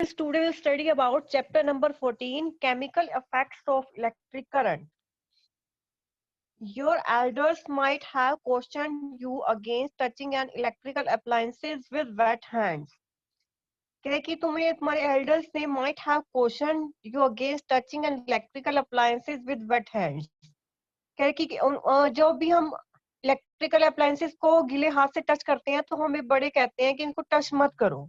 Today we'll study about chapter number 14, chemical effects of electric current. Your elders might have cautioned you against touching an electrical appliances with wet hands. कहे कि तुम्हें तुम्हारे elders ने might have cautioned you against touching an electrical appliances with wet hands. कहे कि जो भी हम इलेक्ट्रिकल अप्लायंसेस को गीले हाथ से टच करते हैं तो हमें बड़े कहते हैं कि इनको टच मत करो.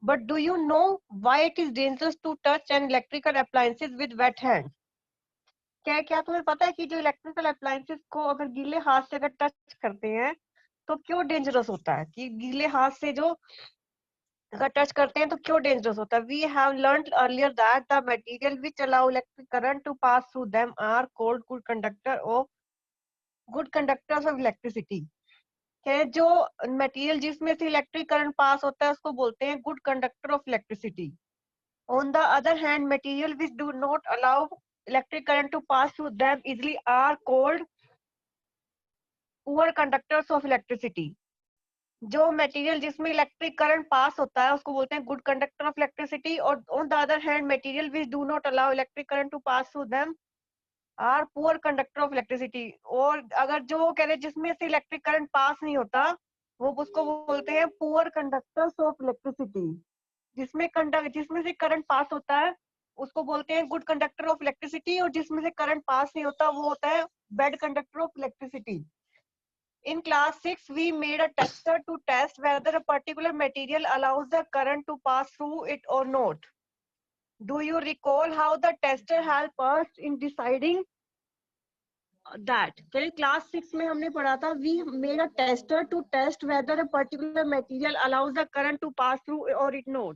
But do you know why it is dangerous to touch an electrical appliances with wet hands? क्या तुम्हें पता है कि जो इलेक्ट्रिकल अप्लायंसेस को अगर गीले हाथ से अगर टच करते हैं तो क्यों डेंजरस होता है कि गीले हाथ से जो अगर टच करते हैं तो क्यों डेंजरस होता है? We have learned earlier that the material which allow electric current to pass through them are called good conductor or good conductors of electricity. जो मटेरियल जिसमें से इलेक्ट्रिक करंट पास होता है उसको बोलते हैं good conductor of electricity. On the other hand, material which do not allow electric current to pass through them easily are called poor conductors of electricity. जो material जिसमें electric current pass होता है उसको बोलते हैं गुड कंडक्टर ऑफ इलेक्ट्रिसिटी. और on the other hand, material which do not allow electric current to pass through them are poor conductor of electricity. और अगर जो कह रहे जिसमें से इलेक्ट्रिक करंट पास नहीं होता वो उसको बोलते हैं पुअर कंडक्टर्स ऑफ इलेक्ट्रिसिटी. जिसमें से करंट पास होता है उसको बोलते हैं गुड कंडक्टर ऑफ इलेक्ट्रिसिटी और जिसमें से करंट पास नहीं होता वो होता है bad conductor of electricity. In class 6 we made a tester to test whether a particular material allows the current to pass through it or not. Do you recall how the tester helped us in deciding that? Class 6 में हमने पढ़ा था we made a tester to test whether a particular material allows the current to pass through or it not.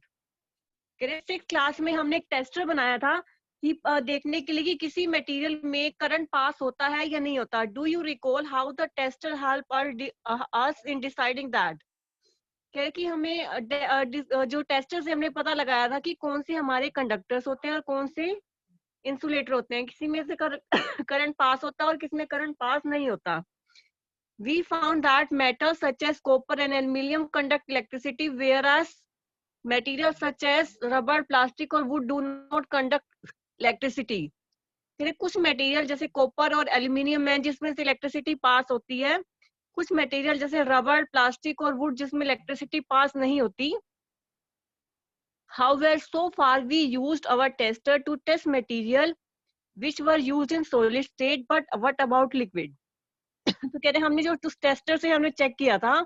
Six class में हमने एक tester बनाया था कि देखने के लिए कि किसी मटेरियल में करंट पास होता है या नहीं होता. Do you recall how the tester help us in deciding that? कि हमें जो टेस्टर से हमने पता लगाया था कि कौन से हमारे कंडक्टर्स होते हैं और कौन से इंसुलेटर होते हैं. किसी में से करंट पास होता है और किसी में करंट पास नहीं होता. We found that metals such as copper and aluminium conduct electricity, whereas materials such as rubber, plastic और wood do not conduct electricity. फिर कुछ मटेरियल जैसे कॉपर और एल्यूमिनियम है जिसमें से इलेक्ट्रिसिटी पास होती है. कुछ मटेरियल जैसे रबर, प्लास्टिक और वुड जिसमें इलेक्ट्रिसिटी पास नहीं होती. However, so far we used our tester to test material which were used in solid state, but what about liquid? तो कह रहे हमने जो टेस्टर से हमने चेक किया था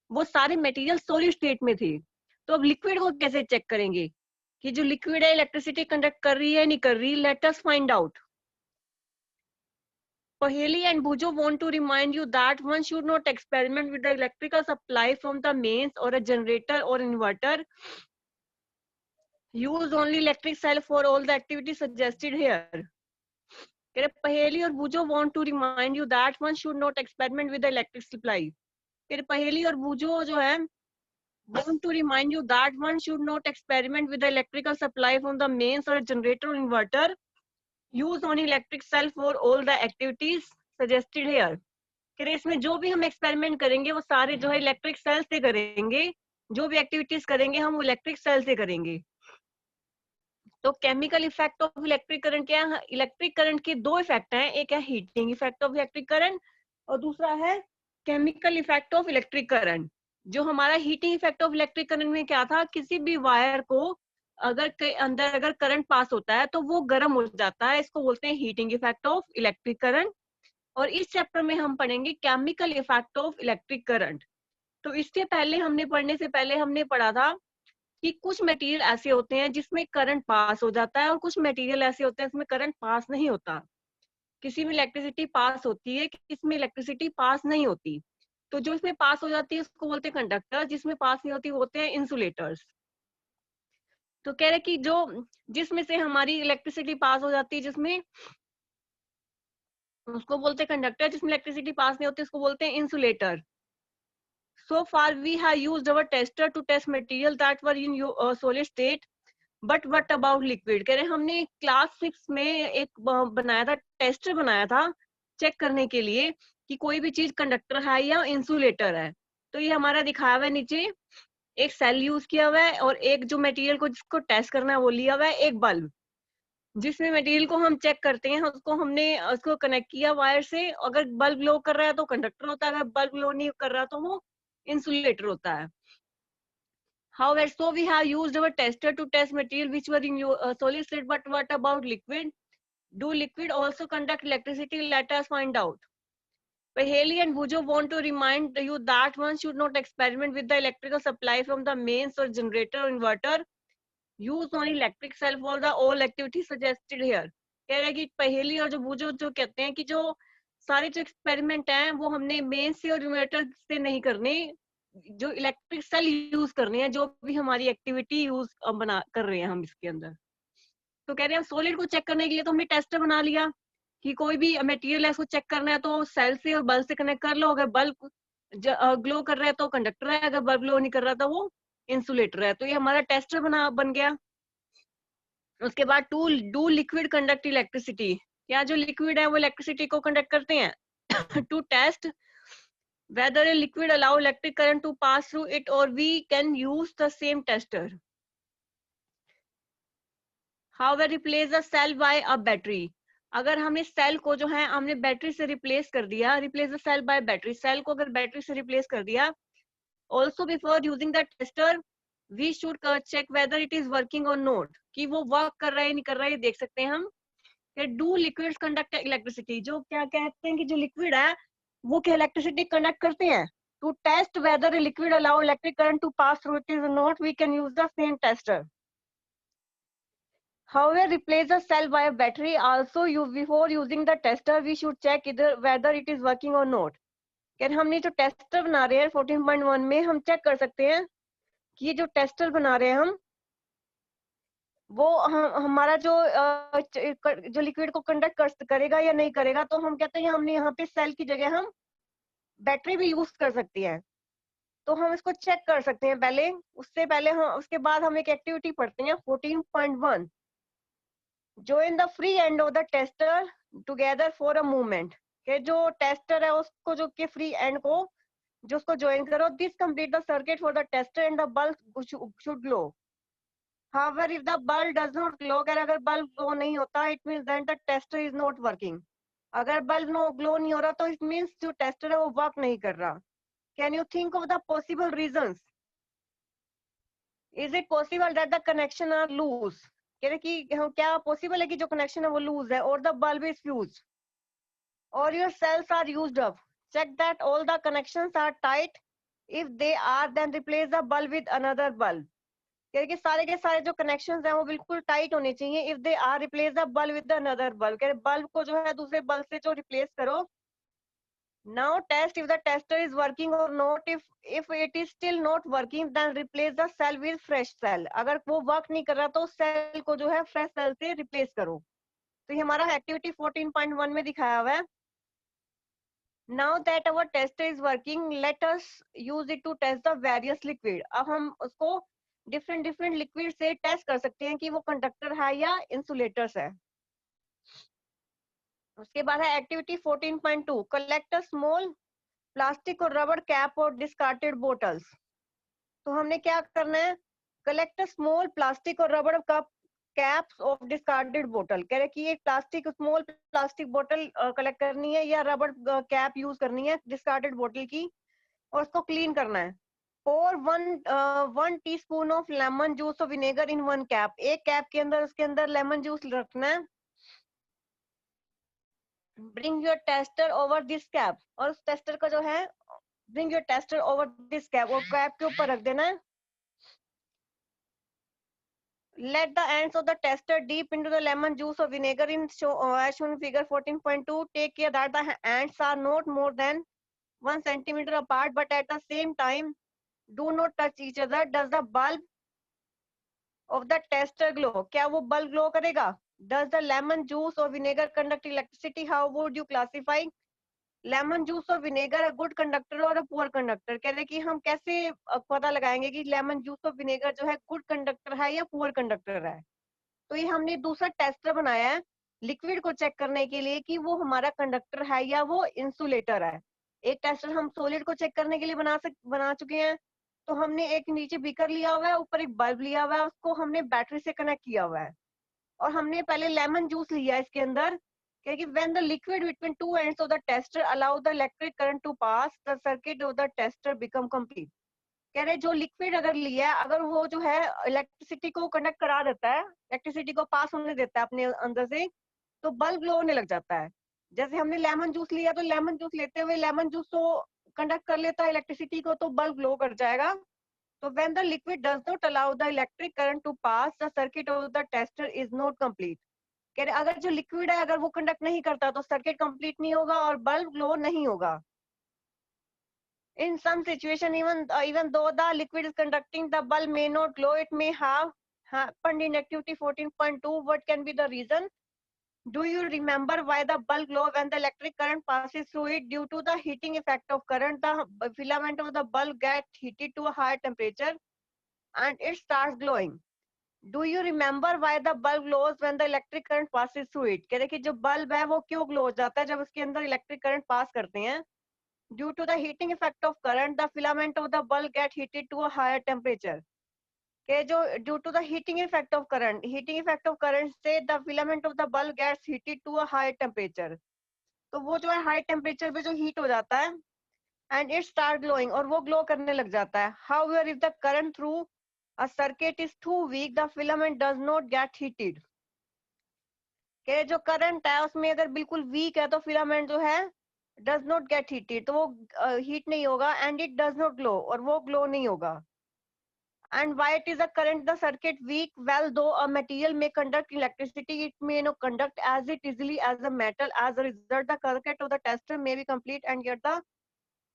वो सारे मटेरियल सॉलिड स्टेट में थे. तो अब लिक्विड को कैसे चेक करेंगे कि जो लिक्विड है इलेक्ट्रिसिटी कंडक्ट कर रही है नहीं कर रही? Late us find out. Paheli and Bujo want to remind you that one should not experiment with the electrical supply from the mains or a generator or inverter. Use only electric cell for all the activities suggested here. Paheli और Bujo want to remind you that one should not experiment with the electric supply. Paheli और Bujo जो है want to remind you that one should not experiment with the electrical supply from the mains or a generator or inverter. Use only electric cell for all the activities suggested here. इसमें जो भी हम experiment करेंगे वो सारे जो है electric cell से करेंगे. जो भी एक्टिविटीज करेंगे हम इलेक्ट्रिक सेल से करेंगे. तो chemical effect of electric current क्या है? इलेक्ट्रिक करंट के दो इफेक्ट हैं. एक है heating effect of electric current और दूसरा है chemical effect of electric current. जो हमारा heating effect of electric current में क्या था, किसी भी वायर को अगर अंदर अगर करंट पास होता है तो वो गर्म हो जाता है. इसको बोलते हैं heating effect of electric current. और इस चैप्टर में हम पढ़ेंगे chemical effect of electric current. तो इससे पहले पढ़ने से पहले हमने पढ़ा था कि कुछ मटेरियल ऐसे होते हैं जिसमें करंट पास हो जाता है और कुछ मटेरियल ऐसे होते हैं जिसमें करंट पास नहीं होता. किसी में इलेक्ट्रिसिटी पास होती है, किसी में इलेक्ट्रिसिटी पास नहीं होती. तो जो इसमें पास हो जाती है उसको बोलते हैं कंडक्टर, जिसमें पास नहीं होती वो होते हैं इंसुलेटर्स. तो कह रहे कि जो जिसमें से हमारी इलेक्ट्रिसिटी पास हो जाती है जिसमें उसको बोलते हैं कंडक्टर, जिसमें इलेक्ट्रिसिटी पास नहीं होती उसको बोलते हैं insulator. So far we have used our tester to test material that were in solid state, but what about liquid? कह रहे हमने क्लास 6 में एक बनाया था, टेस्टर बनाया था चेक करने के लिए कि कोई भी चीज कंडक्टर है या इंसुलेटर है. तो ये हमारा दिखाया हुआ है नीचे एक सेल यूज किया हुआ है और एक जो मटेरियल को जिसको टेस्ट करना है वो लिया हुआ है एक बल्ब, जिसमें मटेरियल को हम चेक करते हैं, उसको हमने उसको कनेक्ट किया वायर से। अगर बल्ब ग्लो कर रहा है तो कंडक्टर होता है, अगर बल्ब ग्लो नहीं कर रहा तो वो इंसुलेटर होता है। However, so we have used our tester to test material which were in solid state, but what about liquid? Do liquid also conduct electricity? Let us find out. Haley and Bujo want to remind you that one should not experiment with the electrical supply from the mains or generator or inverter. Use only electric cell for the all activities suggested here. कह रहे हैं कि पहेली और जो बुजो जो कहते हैं कि जो सारे जो एक्सपेरिमेंट हैं वो हमने मेन से और इन्वर्टर से नहीं करने, जो इलेक्ट्रिक सेल यूज करने हैं, जो भी हमारी एक्टिविटी यूज बना कर रहे हैं हम इसके अंदर। तो कह रहे हैं सॉलिड को चेक करने के लिए तो हमने टेस्टर बना लिया कि कोई भी मटेरियल है उसको चेक करना है तो सेल से और बल्ब से कनेक्ट कर लो। अगर बल्ब ग्लो कर रहा है तो कंडक्टर है, अगर बल्ब ग्लो नहीं कर रहा तो वो इंसुलेटर है। तो ये हमारा टेस्टर बन गया। उसके बाद डू लिक्विड कंडक्ट इलेक्ट्रिसिटी, क्या जो लिक्विड है वो इलेक्ट्रिसिटी को कंडक्ट करते हैं। To test whether a liquid allow electric current to pass through it, or we can use the same tester. However, replace the cell by a battery. अगर हमें cell को जो है हमने बैटरी से रिप्लेस कर दिया, replace the cell by battery, cell को अगर बैटरी से रिप्लेस कर दिया, also before using the tester we should check whether it is working or not, कि वो वर्क कर रहा है नहीं कर रहा है, ये देख सकते हैं हम। डू लिक्विड्स कंडक्ट इलेक्ट्रिसिटी, जो क्या कहते हैं कि जो लिक्विड है वो क्या इलेक्ट्रिसिटी कंडक्ट करते हैं। To test whether liquid allow electric current to pass through it is not, we can use the same tester. However, replace the cell by a battery. Also, before using the tester, we should check either whether it is working or not. क्या हमने जो tester बना रहे हैं 14.1 में हम check कर सकते हैं कि ये जो टेस्टर बना रहे हैं हम वो हमारा जो लिक्विड को कंडक्ट करेगा या नहीं करेगा। तो हम कहते हैं हमने यहाँ पे सेल की जगह हम बैटरी भी यूज कर सकती है, तो हम इसको चेक कर सकते हैं पहले। उससे पहले हम उसके बाद हम एक एक्टिविटी पढ़ते हैं 14.1, join the free end of the tester together for a moment। के जो टेस्टर है उसको जो के फ्री एंड को जो उसको ज्वाइन करो। This complete the circuit for the tester and the bulb should glow. However, if the bulb does not glow, अगर बल्ब ग्लो नहीं होता, it means that the tester is not working। अगर bulb glow नहीं हो रहा तो it means जो tester है वो वर्क नहीं कर रहा। Can you think of the possible reasons? Is it possible that the connection are loose? कह रहे कि क्या पॉसिबल है कि जो कनेक्शन है वो लूज है, और द बल्ब इज फ्यूज, और your cells are used up. Check that all the connections are tight. If they are then replace the bulb with another bulb. कह रहे कि सारे के सारे जो कनेक्शंस हैं वो बिल्कुल टाइट होने चाहिए। If they are replace the bulb with another bulb, कह रहे बल्ब को जो है दूसरे बल्ब से जो रिप्लेस करो। Now test if the tester is working or not. If it is still not working, then replace the cell with fresh cell। अगर वो वर्क नहीं कर रहा तो सेल को जो है फ्रेश सेल से रिप्लेस करो। तो ये हमारा एक्टिविटी 14.1 में दिखाया हुआ है। Now that our tester is working, let us use it to test the various liquid। अब हम उसको डिफरेंट लिक्विड से टेस्ट कर सकते हैं कि वो कंडक्टर है या इंसुलेटर्स है। उसके बाद है activity 14.2, collect a small plastic और रबर कैप और डिस्कार्टेड बोटल्स। तो हमने क्या करना है, कलेक्ट स्मॉल प्लास्टिक और rubber cup caps of discarded बोतल। कह रहे कि ये प्लास्टिक स्मॉल प्लास्टिक बोतल कलेक्ट करनी है या रबर कैप यूज करनी है डिस्कार्डेड बोतल की, और उसको क्लीन करना है। और 1 टीस्पून ऑफ लेमन जूस और विनेगर इन 1 कैप। एक कैप के अंदर उसके अंदर लेमन जूस रखना है। Bring your tester over this cap, और उस टेस्टर का जो है bring your tester over this cap, और कैप के ऊपर रख देना है। Let the ends of the tester deep into the lemon juice or vinegar in as shown in figure 14.2. Take care that the ends are not more than 1 centimeter apart, but at the same time do not touch each other. Does the bulb of the tester glow? क्या वो bulb glow करेगा? Does the lemon juice or vinegar conduct electricity? How would you classify lemon juice और vinegar a good conductor और अ poor conductor? कह रहे कि हम कैसे पता लगाएंगे कि लेमन जूस और विनेगर जो है गुड कंडक्टर है या पुअर कंडक्टर है। तो ये हमने दूसरा टेस्टर बनाया है लिक्विड को चेक करने के लिए कि वो हमारा कंडक्टर है या वो इंसुलेटर है। एक टेस्टर हम सॉलिड को चेक करने के लिए बना चुके हैं, तो हमने एक नीचे बीकर लिया हुआ है, ऊपर एक बल्ब लिया हुआ है, उसको हमने बैटरी से कनेक्ट किया हुआ है, और हमने पहले लेमन जूस लिया है इसके अंदर, क्योंकि when the liquid between two ends of the tester allow the electric current to pass, the circuit of the tester become complete. कह रहे जो लिक्विड अगर लिया है, अगर वो जो है इलेक्ट्रिसिटी को कंडक्ट करा देता है, इलेक्ट्रिसिटी को पास होने देता है अपने अंदर से, तो बल्ब ग्लो होने लग जाता है। जैसे हमने लेमन जूस लिया, तो लेमन जूस लेते हुए लेमन जूस तो कंडक्ट कर लेता है इलेक्ट्रिसिटी को, तो बल्ब ग्लो कर जाएगा। तो when the liquid does not allow the electric current to pass, the circuit of the tester is not complete। कह रहे अगर जो लिक्विड है अगर वो कंडक्ट नहीं करता तो सर्किट कंप्लीट नहीं होगा और बल्ब ग्लो नहीं होगा। In some situation, even though the liquid is conducting, the bulb may not glow. It may have happened in activity 14.2. What can be the reason? Do you remember why the bulb glow when the electric current passes through it? Due to the heating effect of current, the filament of the bulb gets heated to a higher temperature and it starts glowing. Do you remember why the bulb glows when the electric current passes through it? कह रहे कि जो bulb है वो क्यों glow हो जाता है जब उसके अंदर इलेक्ट्रिक करंट पास करते हैं? Due to the heating effect of current, the filament of the bulb get heated to a higher temperature। के जो due to the heating effect of current से the filament of the bulb gets heated to a higher temperature। तो वो जो है high temperature पे जो heat हो जाता है and it start glowing और वो ग्लो करने लग जाता है। However, if the current through a circuit is too weak, the filament does not get heated। के जो करंट है उसमें अगर बिल्कुल वीक है तो फिलामेंट जो है does not get heated, तो वो हीट नहीं होगा, and it does not glow और वो ग्लो नहीं होगा। And why it is a current the circuit weak? Well, though a material may conduct electricity, it may not conduct as it easily as a metal. As a result, the circuit of the tester may be complete, and yet the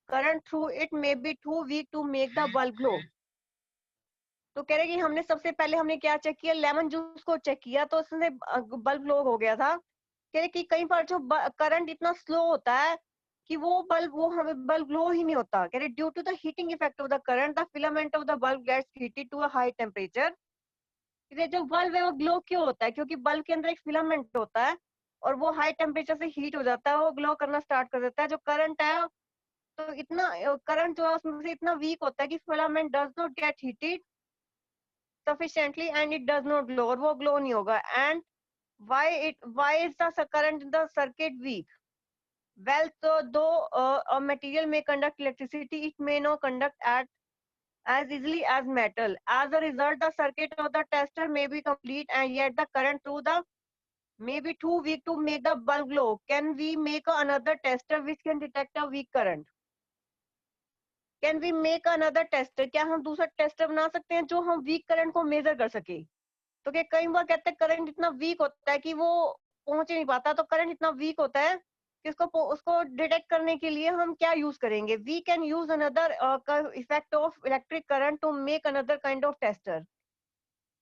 current through it may be too weak to make the bulb glow। तो कह रहे कि हमने सबसे पहले हमने क्या check किया, लेमन जूस को चेक किया तो उसने बल्ब ग्लो हो गया था। कह रहे कि कई बार जो करंट इतना स्लो होता है कि वो हमें बल्ब ग्लो ही नहीं होता। कह रहे due to the heating effect of the current, the filament of the bulb gets heated to a high temperature. जो बल्ब है वो ग्लो क्यों होता है? क्योंकि बल्ब के अंदर एक फिलामेंट होता है और वो हाई टेम्परेचर से हीट हो जाता है, वो ग्लो करना स्टार्ट कर देता है। जो करंट है तो इतना करंट जो है उसमें से इतना वीक होता है कि filament does not get heated sufficiently and it does not glow और वो ग्लो नहीं होगा। And why is the current in the circuit weak? Well, so though a material may conduct electricity, it may not conduct as easily as metal. As a result, the circuit of the tester may be complete and yet the current through the may be too weak to make the bulb glow. Can we make another tester which can detect a weak current? Can we make another tester? क्या हम दूसरा tester बना सकते हैं जो हम week current को major कर सके? तो क्या कई बार कहते हैं करंट इतना वीक होता है कि वो पहुंच ही नहीं पाता, तो करंट इतना वीक होता है कि उसको डिटेक्ट करने के लिए हम क्या यूज करेंगे? We can use another effect of electric current to make another kind of tester.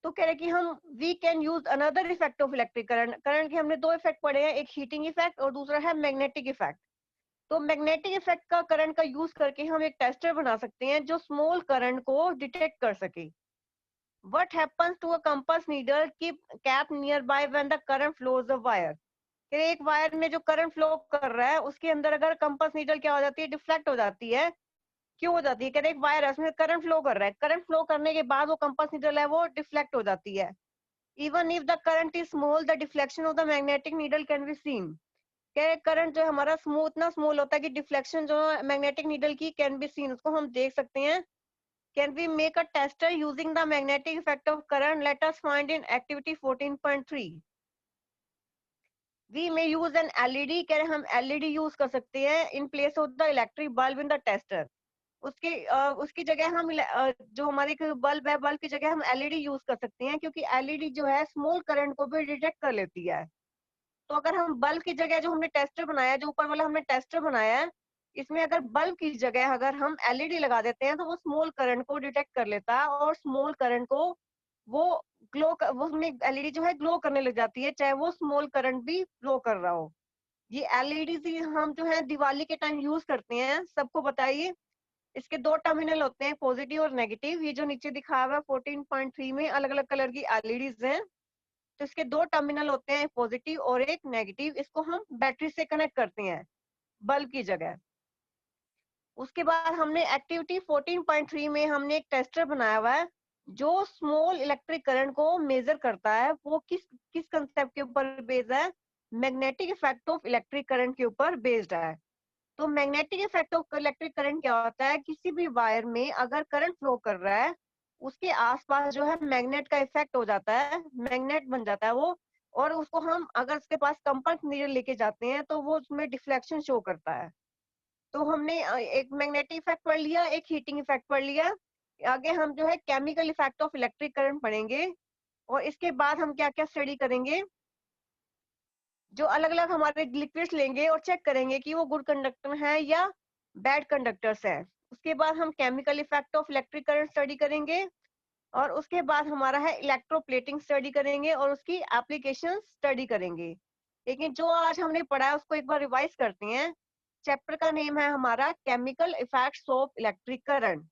तो कह रहे कि हम we can use another effect of electric current. Current के हमने दो इफेक्ट पढ़े हैं, एक हीटिंग इफेक्ट और दूसरा है मैग्नेटिक इफेक्ट। तो मैग्नेटिक इफेक्ट का करंट का यूज करके हम एक टेस्टर बना सकते हैं जो स्मॉल करंट को डिटेक्ट कर सके। What happens to a compass needle keep kept near by when the current flows a wire? एक वायर में जो करंट फ्लो कर रहा है उसके अंदर अगर कंपास नीडल क्या हो जाती है, डिफ्लेक्ट हो जाती है। क्यों हो जाती है? कह रहे एक वायर है उसमें करंट फ्लो कर रहा है, करंट फ्लो करने के बाद वो कंपास नीडल है वो डिफ्लेक्ट हो जाती है। Even if the current is small, the deflection of the magnetic needle can be seen. Current जो हमारा इतना स्मॉल होता है कि डिफ्लेक्शन जो मैग्नेटिक नीडल की कैन बी सीन, उसको हम देख सकते हैं। Can we make a tester using the magnetic effect of current? Let us find in activity 14.3। We may use an LED. कह रहे हम एलईडी यूज कर सकते हैं in place of the electric bulb in the tester. उसकी जगह हम जो हमारी बल्ब है, बल्ब की जगह हम एलईडी यूज कर सकते हैं, क्योंकि एलईडी जो है स्मॉल करंट को भी डिटेक्ट कर लेती है। तो अगर हम बल्ब की जगह जो हमने टेस्टर बनाया है, जो ऊपर वाला हमने टेस्टर बनाया है, इसमें अगर बल्ब की जगह अगर हम एलईडी लगा देते हैं तो वो स्मॉल करंट को डिटेक्ट कर लेता है और स्मॉल करंट को वो वो उसमें एलईडी जो है ग्लो करने लग जाती है, चाहे वो स्मॉल करंट भी ग्लो कर रहा हो। ये एलईडी हम जो है दिवाली के टाइम यूज करते हैं, सबको बताइए। इसके दो टर्मिनल होते हैं, पॉजिटिव और नेगेटिव। ये जो नीचे दिखा हुआ है 14.3 में अलग अलग कलर की एलईडीज हैं। तो इसके दो टर्मिनल होते हैं, पॉजिटिव और एक नेगेटिव। इसको हम बैटरी से कनेक्ट करते हैं बल्ब की जगह। उसके बाद हमने एक्टिविटी 14.3 में हमने एक टेस्टर बनाया हुआ है जो स्मॉल इलेक्ट्रिक करंट को मेजर करता है। वो किस किस कंसेप्ट के ऊपर बेस्ड है? Magnetic effect of electric current के ऊपर बेस्ड है। तो magnetic effect of electric current क्या होता है? किसी भी वायर में अगर करंट फ्लो कर रहा है, उसके आसपास जो है मैग्नेट का इफेक्ट हो जाता है, मैग्नेट बन जाता है वो। और उसको हम अगर उसके पास कंपास नीडल लेके जाते हैं तो वो उसमें डिफ्लेक्शन शो करता है। तो हमने एक मैग्नेटिक इफेक्ट पढ़ लिया, एक हीटिंग इफेक्ट पढ़ लिया। आगे हम जो है chemical effect of electric current पढ़ेंगे। और इसके बाद हम क्या क्या स्टडी करेंगे? जो अलग अलग हमारे लिक्विड्स लेंगे और चेक करेंगे कि वो गुड कंडक्टर है या बैड कंडक्टर्स है। उसके बाद हम chemical effect of electric current study करेंगे। और उसके बाद हमारा है इलेक्ट्रोप्लेटिंग स्टडी करेंगे और उसकी एप्लीकेशन स्टडी करेंगे। लेकिन जो आज हमने पढ़ा है उसको एक बार रिवाइज करते हैं। चैप्टर का नेम है हमारा chemical effects of electric current.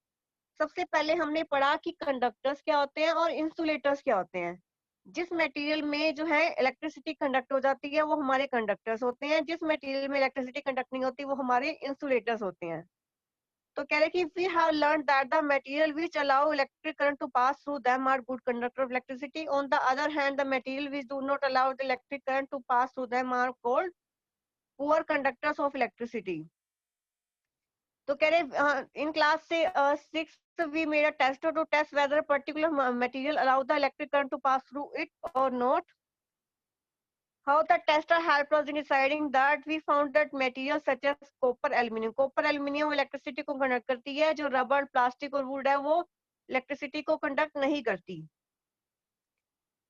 सबसे पहले हमने पढ़ा कि कंडक्टर्स क्या होते हैं और इंसुलेटर्स क्या होते हैं। जिस मटेरियल में जो है इलेक्ट्रिसिटी कंडक्ट हो जाती है वो हमारे कंडक्टर्स होते हैं, जिस मटेरियल में इलेक्ट्रिसिटी कंडक्ट नहीं होती वो हमारे इंसुलेटर्स होते हैं। तो कह रहे कि we have learn that the material which allow electric current to pass through them are good conductor of electricity. On the other hand, the material which do not allow the electric current to pass through them are called poor conductors of electricity. तो कह रहे in class से 6 we made a tester to test whether a particular material allow the electric current to pass through it or not. How the tester helped us in deciding that we found that materials such as copper, aluminium. Copper, aluminium electricity को conduct करती है, जो rubber, plastic और would है वो electricity को conduct नहीं करती।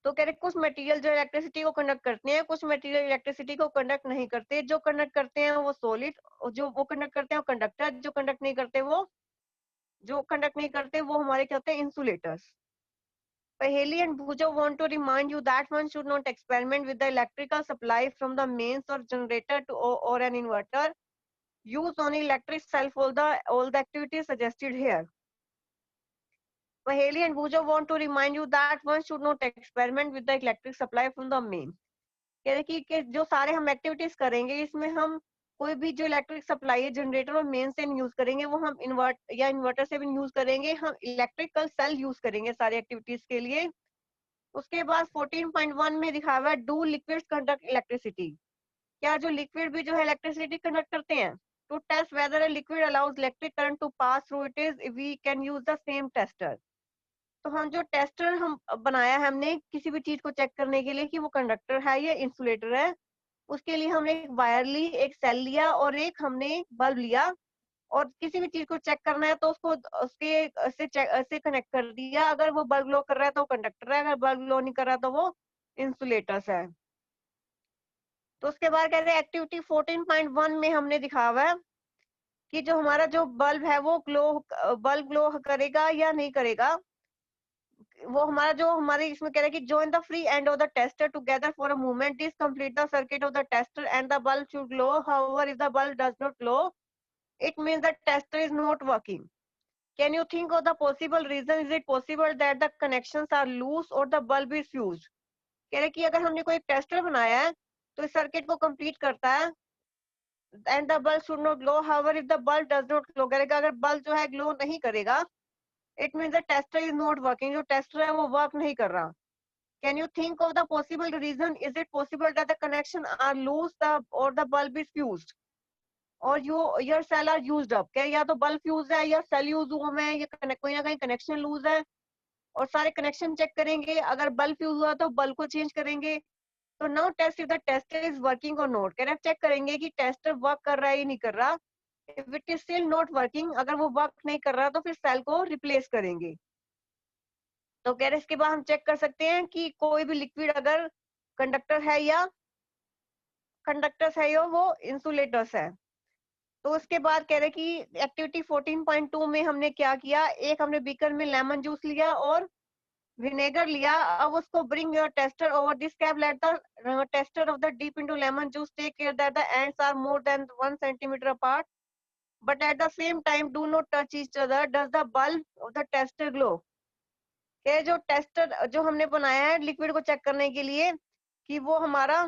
तो कह रहे कुछ मटेरियल जो इलेक्ट्रिसिटी को कंडक्ट करते हैं, कुछ मटेरियल इलेक्ट्रिसिटी को कंडक्ट नहीं करते। जो कंडक्ट करते हैं वो सॉलिड, जो वो कंडक्ट करते हैं वो कंडक्टर, जो कंडक्ट नहीं करते वो हमारे क्या होते हैं? Insulators. Paheli and Bhujo want to remind you that one should not experiment with the electrical supply from the mains or generator to or an inverter. Use only electric cell for all the activities suggested here. Paheli and Bhujo want to remind you that one should not experiment with the electric supply from the main. कह रहे कि जो सारे हम activities करेंगे इसमें हम कोई भी जो इलेक्ट्रिक सप्लाई है जनरेटर और मेन से यूज करेंगे, वो हम इन्वर्टर से भी यूज करेंगे, हम इलेक्ट्रिकल सेल यूज करेंगे सारी एक्टिविटीज के लिए। उसके बाद 14.1 में दिखा हुआ है डू लिक्विड कंडक्ट इलेक्ट्रिसिटी। क्या जो लिक्विड भी जो है इलेक्ट्रिसिटी कंडक्ट करते हैं? To test whether a liquid allows electric current to pass through it is we can use the same tester. तो हम जो टेस्टर हम बनाया है हमने किसी भी चीज को चेक करने के लिए कि वो कंडक्टर है या इंसुलेटर है, उसके लिए हमने एक वायर ली, एक सेल लिया और एक हमने बल्ब लिया। और किसी भी चीज को चेक करना है तो उसको उसके से कनेक्ट कर दिया। अगर वो बल्ब ग्लो कर रहा है तो कंडक्टर है, अगर बल्ब ग्लो नहीं कर रहा तो वो इंसुलेटर्स है। तो उसके बाद कहते हैं एक्टिविटी 14.1 में हमने दिखा हुआ है कि जो हमारा जो बल्ब है वो बल्ब ग्लो करेगा या नहीं करेगा। वो हमारा जो हमारे इसमें कह रहा है कि join the free end of the tester together for a moment is complete the circuit of the tester and the bulb should glow. However, if the bulb does not glow, it means the tester is not working. Can you think of the possible reason? Is it possible that the connections are loose or the bulb is fused? कह रहे कि अगर हमने कोई tester बनाया है तो इस सर्किट को कंप्लीट करता है and the bulb should not glow. However, if the bulb does not glow, करेगा अगर बल्ब जो है ग्लो नहीं करेगा, it means the tester is not working. जो टेस्टर है वो वर्क नहीं कर रहा। Can you think of the possible reason? Is it possible that the connection are loose or the bulb is fused? और your cell are used up? क्या या तो बल्ब फ्यूज है या सेल यूज हुआ है या कोई ना कहीं कनेक्शन लूज है। और सारे कनेक्शन चेक करेंगे, अगर बल्ब फ्यूज हुआ तो बल्ब को चेंज करेंगे। तो now test if the tester is working और नॉट। कह रहे चेक करेंगे कि टेस्टर वर्क कर रहा है या नहीं कर रहा। If it is still not working, अगर वो वर्क नहीं कर रहा तो फिर सेल को रिप्लेस करेंगे। तो कह रहे इसके बाद हम चेक कर सकते हैं कि कोई भी लिक्विड अगर कंडक्टर है या वो इंसुलेटर्स है। तो उसके बाद कह रहे कि एक्टिविटी 14.2 में हमने क्या किया, एक हमने बीकर में लेमन जूस लिया और विनेगर लिया। अब उसको bring your tester over this cap, let the tester of the deep into lemon juice, take care that the ends are more than 1 centimetre apart but at the same time do not touch each other. Does the bulb of the tester glow? के जो tester जो हमने बनाया है liquid को check करने के लिए कि वो हमारा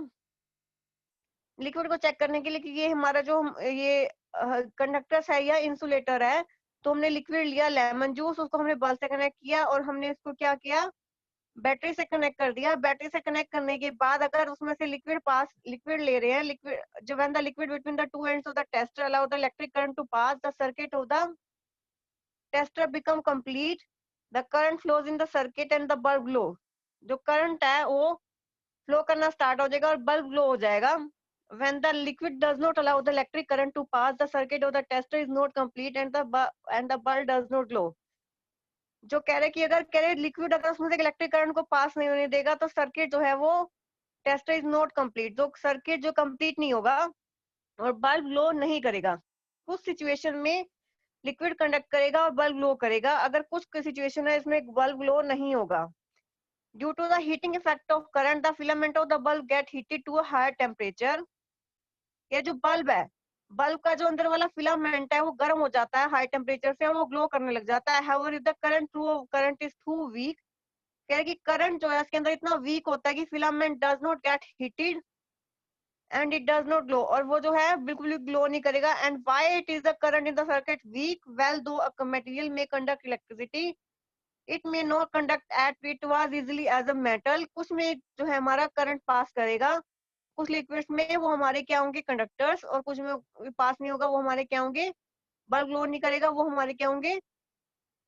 लिक्विड को चेक करने के लिए कि ये हमारा जो ये कंडक्टर्स है या इंसुलेटर है, तो हमने लिक्विड लिया लेमन जूस, उसको हमने बल्ब से कनेक्ट किया और हमने इसको क्या किया, बैटरी से कनेक्ट कर दिया। बैटरी से कनेक्ट करने के बाद अगर उसमें से लिक्विड ले रहे हैं, लिक्विड जो when the liquid between the two ends of the tester allow the electric current to pass the circuit of the tester become complete, the current flows in the circuit and the bulb glow. जो current है वो flow करना start हो जाएगा और bulb glow हो जाएगा। when the liquid does not allow the electric current to pass, the circuit of the tester is not complete and the bulb does not glow। जो कह रहे कि अगर कह रहे लिक्विड अगर उसमें से इलेक्ट्रिक करंट को पास नहीं होने देगा तो सर्किट जो है वो टेस्टर इज नॉट कंप्लीट, जो सर्किट जो कंप्लीट नहीं होगा और बल्ब ग्लो नहीं करेगा। कुछ सिचुएशन में लिक्विड कंडक्ट करेगा और बल्ब ग्लो करेगा, अगर कुछ सिचुएशन है इसमें बल्ब ग्लो नहीं होगा। Due to the heating effect of current the filament of the bulb get heated to a higher temperature. ये जो बल्ब है, बल्ब का जो अंदर वाला फिलामेंट है वो गर्म हो जाता है हाई टेम्परेचर से और वो ग्लो करने लग जाता है। However if the current is too weak, कह रहे कि करंट जो है इसके अंदर इतना वीक होता है कि filament does not get heated and it does not glow, और वो जो है बिल्कुल भी ग्लो नहीं करेगा। And why it is the current in the circuit weak, well though a material में conduct electricity it may not conduct at it was easily as a metal. कुछ में जो है हमारा करंट पास करेगा, कुछ लिक्विड्स में वो हमारे क्या होंगे कंडक्टर्स, और कुछ में पास नहीं होगा वो हमारे क्या होंगे, बल्ब ग्लो नहीं करेगा वो हमारे क्या होंगे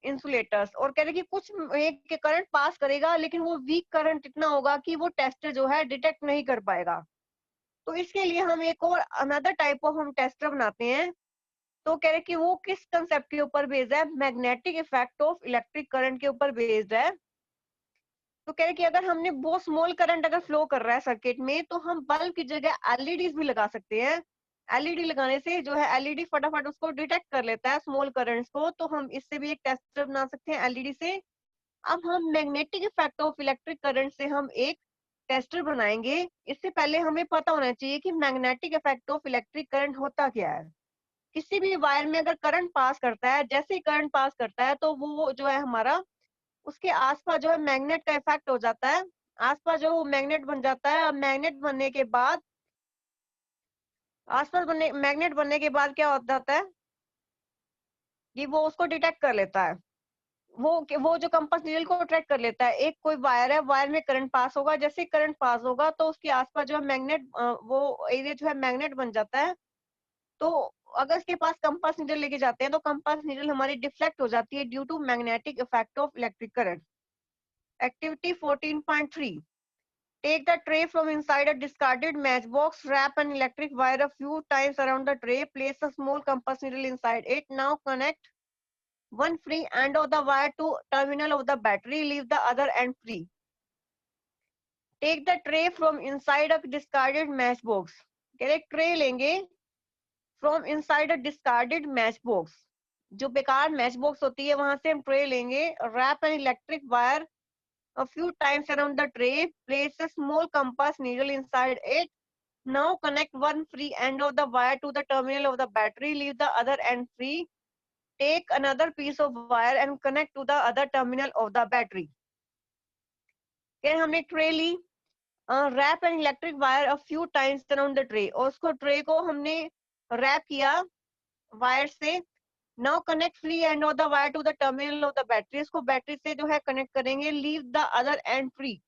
इंसुलेटर्स। और कह रहे कि कुछ एक करंट पास करेगा लेकिन वो वीक करंट इतना होगा कि वो टेस्टर जो है डिटेक्ट नहीं कर पाएगा। तो इसके लिए हम एक और अनदर टाइप ऑफ हम टेस्टर बनाते हैं। तो कह रहे कि वो किस कंसेप्ट के ऊपर बेस्ड है, magnetic effect of electric current के ऊपर बेस्ड है। तो कह रहे कि अगर हमने बहुत स्मॉल करंट अगर फ्लो कर रहा है सर्किट में तो हम बल्ब की जगह एलईडीज भी लगा सकते हैं। एलईडी लगाने से जो है एलईडी फटाफट उसको डिटेक्ट कर लेता है स्मॉल करंट्स को, तो हम इससे भी एक टेस्टर बना सकते हैं एलईडी से। अब हम magnetic effect of electric current से हम एक टेस्टर बनाएंगे। इससे पहले हमें पता होना चाहिए कि magnetic effect of electric current होता क्या है। किसी भी वायर में अगर करंट पास करता है, जैसे ही करंट पास करता है तो वो जो है हमारा उसके आसपास जो है मैग्नेट का इफेक्ट हो जाता है, आसपास जो मैग्नेट बन जाता है। अब मैग्नेट बनने के बाद आसपास बनने मैग्नेट बनने के बाद क्या हो जाता है कि वो उसको डिटेक्ट कर लेता है, वो जो कंपास नीडल को ट्रैक कर लेता है। एक कोई वायर है, वायर में करंट पास होगा, जैसे करंट पास होगा तो उसके आसपास जो है मैग्नेट वो एरिया जो है मैग्नेट बन जाता है। तो अगर इसके पास कंपास नीडल लेके जाते हैं तो कंपास नीडल हमारी डिफ्लेक्ट हो जाती है due to magnetic effect of electric current. Activity 14.3, take the tray from inside a discarded matchbox, wrap an electric wire a few times around the tray, place a small compass needle inside it. Now connect one free end of the wire to terminal of the battery, leave the other end free. Take the tray from inside a discarded matchbox. कह रहे tray लेंगे from inside a discarded matchbox, जो बेकार Matchbox होती है वहां से हम ट्रे लेंगे। wrap an electric wire a few times around the tray, place a small compass needle inside it. Now connect one free end of the wire to the terminal of the battery, leave the other end free. Take another piece of wire and connect to the other terminal of the battery. फिर हमने tray ली, wrap an electric wire a few times around the tray, और उसको tray को हमने wrap किया wire से। Now connect free end of the wire to the terminal of the battery, इसको बैटरी से जो है कनेक्ट करेंगे। Leave the other end free.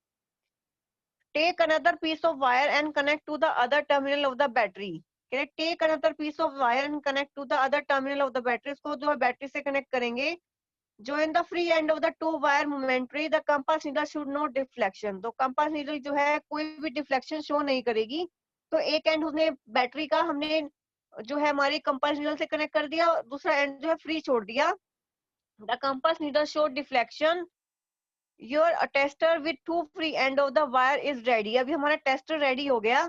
Take another piece of wire and connect to the other terminal of the battery. Okay, take another piece of wire and connect to the other terminal of the battery. इसको जो है battery से connect करेंगे। Join the free end of the two wire momentary. The compass needle should not deflection. तो compass needle जो है कोई भी deflection show नहीं करेगी। तो एक एंड उसने बैटरी का हमने जो है हमारी कंपास नीडल से कनेक्ट कर दिया, दूसरा एंड जो है फ्री छोड़ दिया। The compass needle show deflection. Your tester with to free end of the wire is ready. अभी हमारा टेस्टर रेडी हो गया।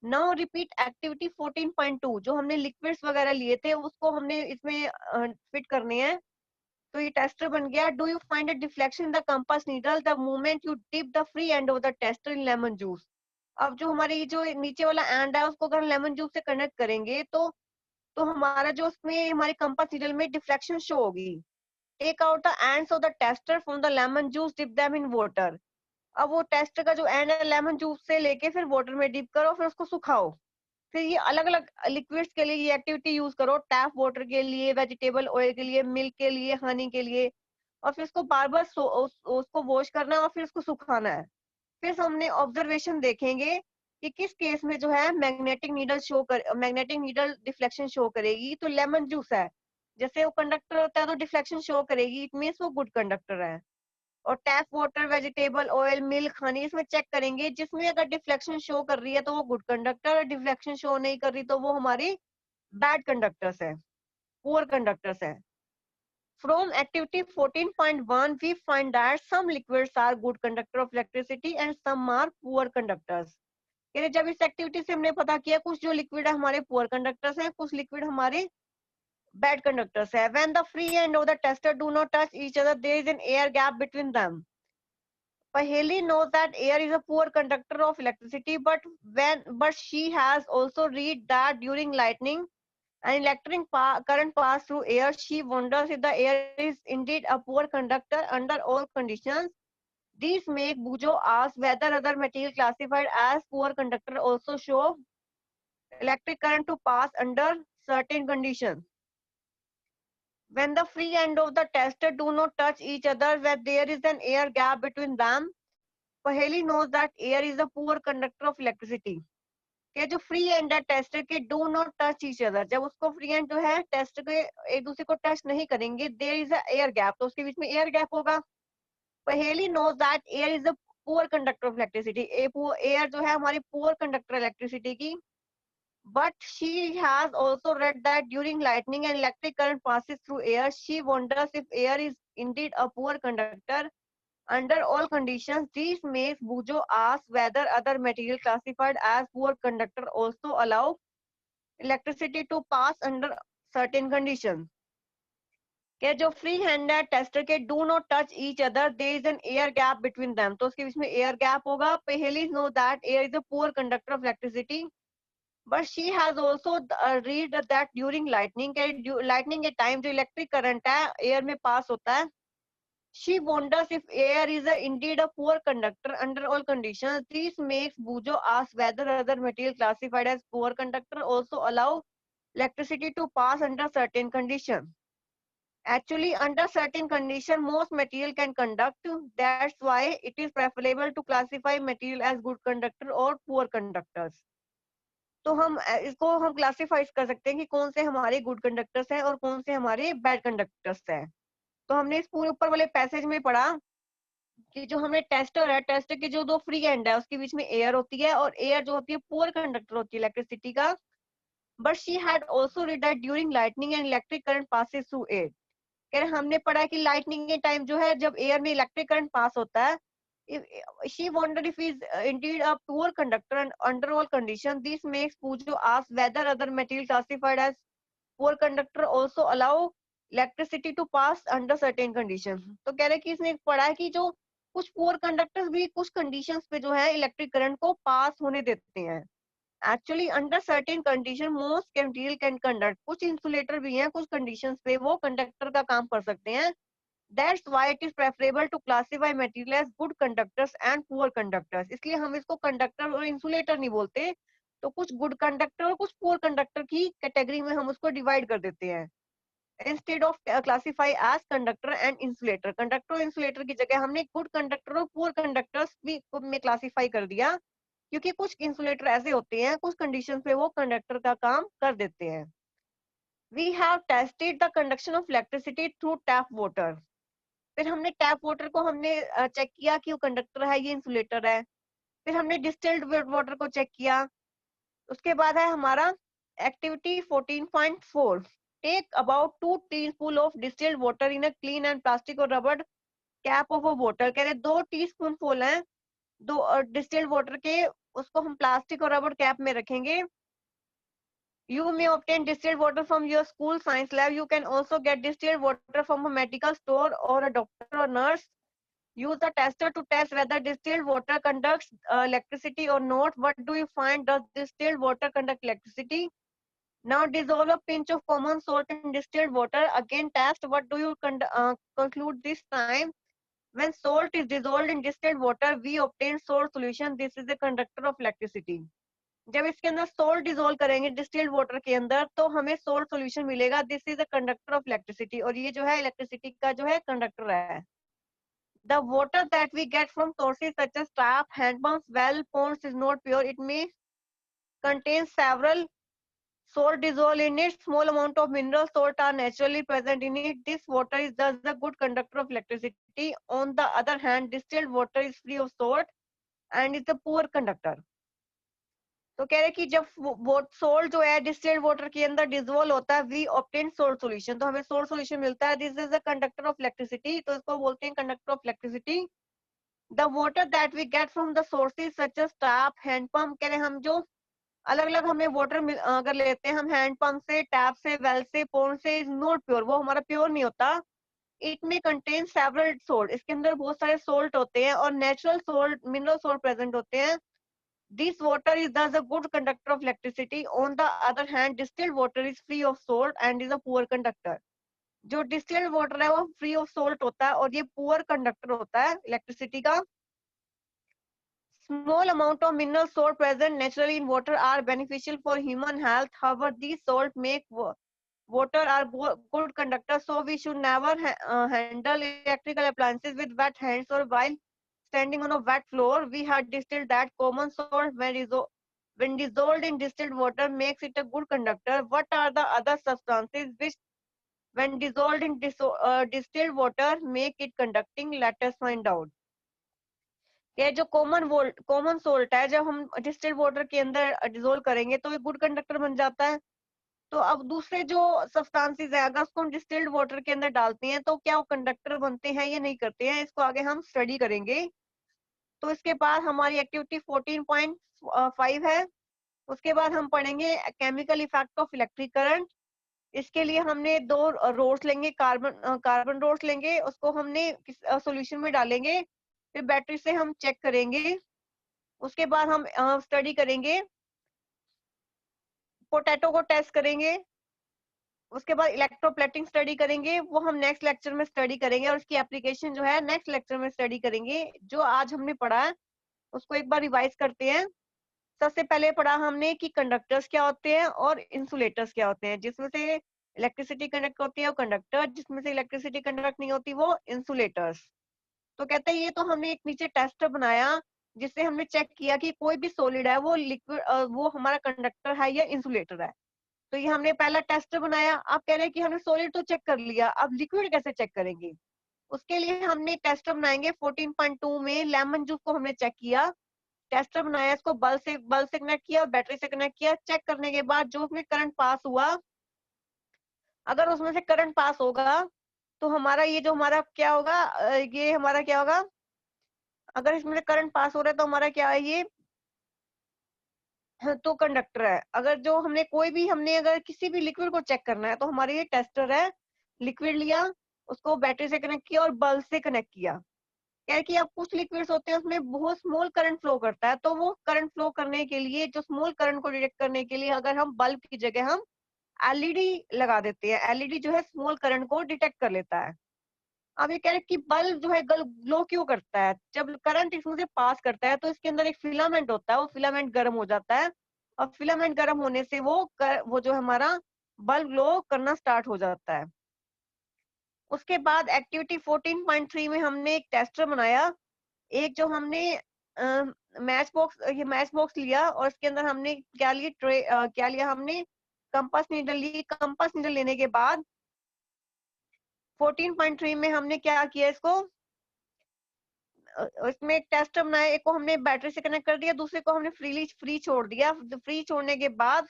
नाउ रिपीट एक्टिविटी 14.2, जो हमने लिक्विड्स वगैरह लिए थे उसको हमने इसमें फिट करने हैं। तो ये टेस्टर बन गया। Do you find a deflection in the compass needle the moment you dip the free end of the tester in lemon juice. अब जो हमारी जो नीचे वाला एंड है उसको अगर लेमन जूस से कनेक्ट करेंगे तो हमारा जो उसमें हमारी कंपास नीडल में डिफ्लेक्शन शो होगी। Take out the ends of the tester from the lemon juice, dip them in water. अब वो टेस्टर का जो एंड है लेमन जूस से लेके फिर वाटर में डिप करो, फिर उसको सुखाओ। फिर ये अलग अलग लिक्विड्स के लिए ये एक्टिविटी यूज करो, टैप वाटर के लिए, वेजिटेबल ऑयल के लिए, मिल्क के लिए, हनी के लिए, और फिर इसको बार बार उसको वॉश करना है और फिर इसको सुखाना है। फिर हमने ऑब्जर्वेशन देखेंगे कि किस केस में जो है मैग्नेटिक नीडल डिफ्लेक्शन शो करेगी। तो लेमन जूस है, जैसे वो कंडक्टर होता है तो डिफ्लेक्शन शो करेगी, इट मीन्स वो गुड कंडक्टर है। और tap water, vegetable oil, milk, Honey, इसमें चेक करेंगे, जिसमें अगर डिफ्लेक्शन शो कर रही है तो वो गुड कंडक्टर, डिफ्लेक्शन शो नहीं कर रही तो वो हमारी बैड कंडक्टर्स है, पुअर कंडक्टर्स है। From activity 14.1, we find that some liquids are good conductor of electricity and some are poor conductors. यानी जब इस एक्टिविटी से हमने पता किया कुछ जो लिक्विड है हमारे पुअर कंडक्टर्स हैं, कुछ लिक्विड हमारे बैड कंडक्टर्स है। When the free end of the tester do not touch each other, there is an air gap between them. Paheli knows that air is a poor conductor of electricity, but she has also read that during lightning an electric current pass through air. She wonders if the air is indeed a poor conductor under all conditions. These make Bujo ask whether other material classified as poor conductor also show electric current to pass under certain conditions. When the free end of the tester do not touch each other, where there is an air gap between them, Paheli knows that air is a poor conductor of electricity. के जो free and है tester के do not touch each other, जब उसको free and जो है test के एक दूसरे को टच नहीं करेंगे, there is a air gap, तो उसके बीच में एयर गैप होगा। Paheli knows that air is a poor conductor of electricity, air जो है हमारी पुअर कंडक्टर इलेक्ट्रिसिटी की। But she has also read that during lightning and electric current passes through air, she wonders if air is indeed a poor conductor under all conditions. These makes Bujo ask whether other material classified as poor conductor also allow electricity to pass under certain conditions. के जो free hand है tester के do not touch each other, there is an air gap between them, तो उसके बीच में air gap होगा। Paheli know that air is a poor conductor of electricity, but she has also read that during lightning के time जो electric current है air में pass होता है। She wonders if air is indeed a poor conductor under all conditions. This makes Bujo ask whether other material classified as poor conductor also allow electricity to pass under certain conditions. Actually, under certain conditions, most material can conduct. That's why it is preferable to classify material as good conductor or poor conductors. तो हम इसको हम classify कर सकते हैं कि कौन से हमारे गुड कंडक्टर्स हैं और कौन से हमारे बैड कंडक्टर्स हैं। तो हमने इस पूरे ऊपर वाले पैसेज में पढ़ा कि जो हमें टेस्टर है, टेस्टर के जो दो फ्री एंड है उसके बीच में एयर होती है और एयर जो होती है पुअर कंडक्टर होती है इलेक्ट्रिसिटी का। But she had also read that during lightning and electric current passes through air, कह रहे हमने पढ़ा कि लाइटनिंग के टाइम जो है जब एयर में इलेक्ट्रिक करंट पास होता है, she wondered if he is indeed a poor conductor and under all conditions. This makes Pujo ask whether other material classified as poor conductor also allow electricity to pass under certain conditions. तो कह रहे कि इसने पढ़ा है कि जो कुछ पुअर कंडक्टर्स भी कुछ कंडीशंस पे जो है इलेक्ट्रिक करंट को पास होने देते हैं। Actually under certain condition most material can conduct, कुछ इंसुलेटर भी हैं कुछ कंडीशंस पे वो कंडक्टर का काम कर सकते हैं। That's why it is preferable to classify material as good conductors and poor conductors, इसलिए हम इसको कंडक्टर और इंसुलेटर नहीं बोलते, तो कुछ गुड कंडक्टर और कुछ पुअर कंडक्टर की कैटेगरी में हम उसको डिवाइड कर देते हैं। Instead of classify as conductor and insulator, conductor और इंसुलेटर की जगह हमने गुड कंडक्टर और पुअर कंडक्टर्स भी में क्लासिफाई कर दिया, क्योंकि कुछ इंसुलेटर ऐसे होते हैं कुछ कंडीशन पे वो कंडक्टर का काम कर देते हैं। We have tested the conduction of electricity through tap water, फिर हमने टैप वाटर को हमने चेक किया कि वो कंडक्टर है ये इंसुलेटर है। फिर हमने डिस्टिल्ड वाटर को चेक किया। उसके बाद है हमारा activity 14.4, take about 2 teaspoon of distilled water in a clean and plastic और रबर कैप ऑफ अ बोतल, कह रहे 2 टीस्पून फुल है दो डिस्टिल्ड वाटर के, उसको हम प्लास्टिक और रबर कैप में रखेंगे। You may obtain distilled water from your school science lab. You can also get distilled water from a medical store or a doctor or nurse. Use the tester to test whether distilled water conducts electricity or not. What do you find? Does distilled water conduct electricity? Now dissolve a pinch of common salt in distilled water. Again test. What do you conclude this time? When salt is dissolved in distilled water, we obtain salt solution. This is a conductor of electricity. जब इसके अंदर salt dissolve करेंगे distilled water के अंदर तो हमें salt solution मिलेगा। This is a conductor of electricity, और ये जो है इलेक्ट्रिसिटी का जो है कंडक्टर है। The water that we get from sources such as tap, hand pumps, well, ponds is not pure. It may contain several salt dissolved in it. Small amount of mineral salt are naturally present in it. This water is thus a good conductor of electricity. On the other hand, distilled water is free of salt and is a poor conductor. तो कह रहे कि जब वो salt जो है distilled water के अंदर डिसोल्व होता है, वी ऑब्टेन सोल्ट सॉल्यूशन, तो हमें सोल्ट सॉल्यूशन मिलता है। This is a conductor of electricity, तो इसको बोलते हैं conductor of electricity. The water that we get from the sources such as tap, hand pump, कह रहे हम जो अलग अलग हमें वाटर अगर लेते हैं हम हैंड पंप से, टैप से, वेल से, पोन्ड से, इज नॉट प्योर, वो हमारा प्योर नहीं होता। इट में कंटेन सेवरल सोल्ट, इसके अंदर बहुत सारे सोल्ट होते हैं और natural salt, mineral salt present होते हैं। This water is thus a good conductor of electricity. On the other hand, distilled water is free of salt and is a poor conductor. जो distilled water है वो free of salt होता है और ये poor conductor होता है electricity का। Small amount of mineral salt present naturally in water are beneficial for human health. However, these salt make water are good conductors, so we should never handle electrical appliances with wet hands or while standing on a wet floor. We had distilled that common salt when dissolved in distilled water makes it a good conductor. What are the other substances which when dissolved in distilled water make it conducting? Let us find out. ये जो common salt है, जब हम distilled water के अंदर dissolve करेंगे तो ये गुड कंडक्टर बन जाता है। तो अब दूसरे जो सब्सटेंसेस है अगर उसको हम डिस्टिल्ड वाटर के अंदर डालते हैं तो क्या वो कंडक्टर बनते हैं या नहीं करते हैं, इसको आगे हम स्टडी करेंगे। तो इसके बाद हमारी एक्टिविटी 14.5 है। उसके बाद हम पढ़ेंगे chemical effect of electric current. इसके लिए हमने दो रोड्स लेंगे, कार्बन रोड्स लेंगे, उसको हमने सॉल्यूशन में डालेंगे, फिर बैटरी से हम चेक करेंगे। उसके बाद हम स्टडी करेंगे, पोटैटो को टेस्ट करेंगे। उसके बाद इलेक्ट्रोप्लेटिंग स्टडी करेंगे, वो हम नेक्स्ट लेक्चर में स्टडी करेंगे और उसकी एप्लीकेशन जो है नेक्स्ट लेक्चर में स्टडी करेंगे। जो आज हमने पढ़ा है उसको एक बार रिवाइज करते हैं। सबसे पहले पढ़ा हमने कि कंडक्टर्स क्या होते हैं और इंसुलेटर्स क्या होते हैं। जिसमें से इलेक्ट्रिसिटी कंडक्ट होती है वो कंडक्टर, जिसमें से इलेक्ट्रिसिटी कंडक्ट नहीं होती वो इंसुलेटर्स। तो कहते हैं ये तो हमने एक नीचे टेस्ट बनाया जिससे हमने चेक किया कि कोई भी सॉलिड है वो लिक्विड वो हमारा कंडक्टर है या इंसुलेटर है। तो ये हमने पहला टेस्ट बनाया। आप कह रहे हैं कि हमने सॉलिड तो चेक कर लिया, अब लिक्विड कैसे चेक करेंगे? उसके लिए हमने टेस्ट बनाएंगे 14.2 में लेमन जूस को हमने चेक किया, टेस्टर बनाया, इसको बल्ब से कनेक्ट किया, बैटरी से कनेक्ट किया। चेक करने के बाद जो उसमें करंट पास हुआ, अगर उसमें से करंट पास होगा तो हमारा ये जो हमारा क्या होगा, ये हमारा क्या होगा, अगर इसमें से करंट पास हो रहा है तो हमारा क्या है ये, तो कंडक्टर है। अगर जो हमने कोई भी हमने अगर किसी भी लिक्विड को चेक करना है तो हमारे ये टेस्टर है। लिक्विड लिया, उसको बैटरी से कनेक्ट किया और बल्ब से कनेक्ट किया। क्या है कि अब कुछ लिक्विड्स होते हैं उसमें बहुत स्मॉल करंट फ्लो करता है, तो वो करंट फ्लो करने के लिए जो स्मॉल करंट को डिटेक्ट करने के लिए अगर हम बल्ब की जगह हम एलईडी लगा देते हैं, एलईडी जो है स्मॉल करंट को डिटेक्ट कर लेता है। अब ये कह रहे कि बल्ब जो है ग्लो क्यों करता है? जब करंट इसमें से पास करता है तो इसके अंदर एक फिलामेंट होता है, वो फिलामेंट गर्म हो जाता है और फिलामेंट गर्म होने से वो जो हमारा बल्ब ग्लो करना स्टार्ट हो जाता है। उसके बाद एक्टिविटी 14.3 में हमने एक टेस्टर बनाया। एक जो हमने मैच बॉक्स लिया और इसके अंदर हमने क्या लिया हमने कंपास नीडल ली। कंपास नीडल लेने के बाद 14.3 में हमने क्या किया, इसको इसमें एक टेस्टर बनाया। एक को हमने बैटरी से कनेक्ट कर दिया, दूसरे को हमने फ्री छोड़ दिया। फ्री छोड़ने के बाद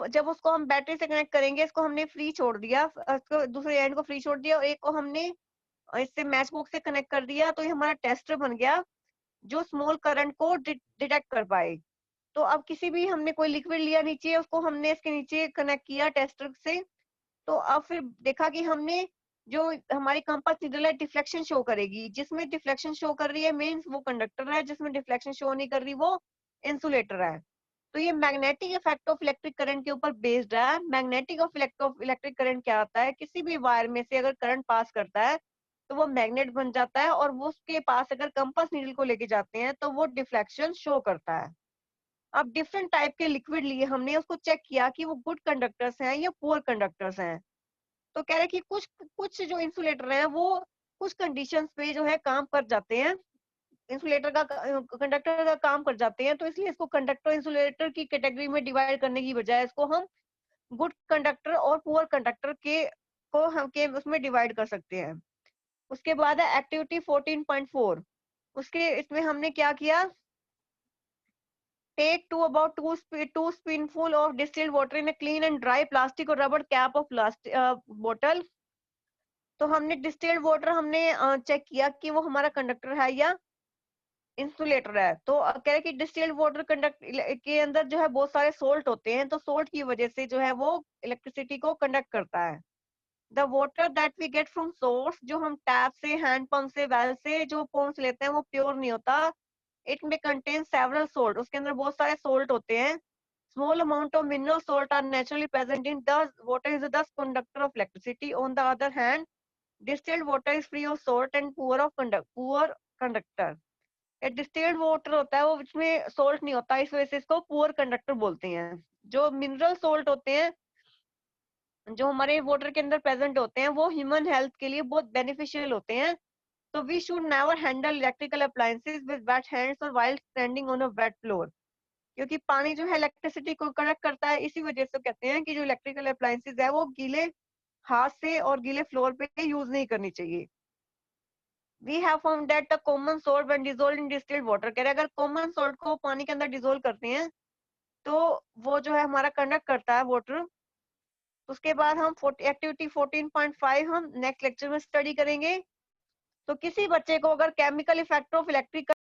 जब उसको हम बैटरी से कनेक्ट करेंगे, इसको हमने फ्री छोड़ दिया, दूसरे एंड को फ्री छोड़ दिया और एक को हमने इससे मैच बॉक्स से कनेक्ट कर दिया। तो ये हमारा टेस्टर बन गया जो स्मॉल करंट को डिटेक्ट कर पाए। तो अब किसी भी हमने कोई लिक्विड लिया नीचे, उसको हमने इसके नीचे कनेक्ट किया टेस्टर से। तो अब फिर देखा कि हमने जो हमारी कंपास नीडल है डिफ्लेक्शन शो करेगी, जिसमें डिफ्लेक्शन शो कर रही है मींस वो कंडक्टर है, जिसमें डिफ्लेक्शन शो नहीं कर रही वो इंसुलेटर है। तो ये magnetic effect of electric current के ऊपर बेस्ड है। Magnetic effect of electric current क्या होता है, किसी भी वायर में से अगर करंट पास करता है तो वो मैग्नेट बन जाता है, और वो उसके पास अगर कंपास नीडल को लेके जाते हैं तो वो डिफ्लेक्शन शो करता है। अब डिफरेंट टाइप के लिक्विड लिए हमने उसको चेक किया कि वो गुड कंडक्टर्स हैं या पुअर कंडक्टर्स हैं। तो कह रहे कि कुछ कुछ जो इंसुलेटर हैं वो कुछ कंडीशंस पे जो है काम कर जाते हैं, इंसुलेटर का कंडक्टर का काम कर जाते हैं, तो इसलिए इसको कंडक्टर इंसुलेटर की कैटेगरी में डिवाइड करने की बजाय इसको हम गुड कंडक्टर और पुअर कंडक्टर के को हम के उसमें डिवाइड कर सकते हैं। उसके बाद है एक्टिविटी 14.4। उसके इसमें हमने क्या किया, take two spoonful of distilled water in a clean and dry plastic or rubber cap of plastic bottle। तो हमने डिस्टिल्ड वाटर हमने चेक किया कि वो हमारा कंडक्टर है या इंसुलेटर है। तो कह रहे कि डिस्टिल्ड वाटर कंडक्ट के अंदर जो है बहुत सारे सोल्ट होते हैं, तो सोल्ट की वजह से जो है वो इलेक्ट्रिसिटी को कंडक्ट करता है। The water that we get from source, जो हम टैप से, हैंड पंप से, वेल से जो पंप से लेते हैं वो प्योर नहीं होता। इट में कंटेन सेवरल सोल्ट, उसके अंदर बहुत सारे सोल्ट होते हैं। Small amount of mineral salt are naturally present in the water is the conductor of electricity. On the other hand distilled water is free of salt and poor conductor. Distilled water होता है वो इसमें salt नहीं होता, इस वजह से इसको पुअर कंडक्टर बोलते हैं। जो मिनरल सोल्ट होते हैं जो हमारे वाटर के अंदर प्रेजेंट होते हैं वो ह्यूमन हेल्थ के लिए बहुत बेनिफिशियल होते हैं। तो we should never handle electrical appliances with wet hands और while standing on a wet floor, क्योंकि पानी जो है इलेक्ट्रिसिटी को कंडक्ट करता है। इसी वजह से कहते हैं कि जो इलेक्ट्रिकल अप्लायंसेस है वो गीले हाथ से और गीले फ्लोर पे यूज नहीं करनी चाहिए। We have found that the common salt when dissolved in distilled water, कह रहे अगर कॉमन सोल्ट को पानी के अंदर डिसॉल्व करते हैं तो वो जो है हमारा कंडक्ट करता है वाटर। उसके बाद हम एक्टिविटी 14.5 हम नेक्स्ट लेक्चर में स्टडी करेंगे। तो किसी बच्चे को अगर केमिकल इफेक्ट ऑफ इलेक्ट्रिक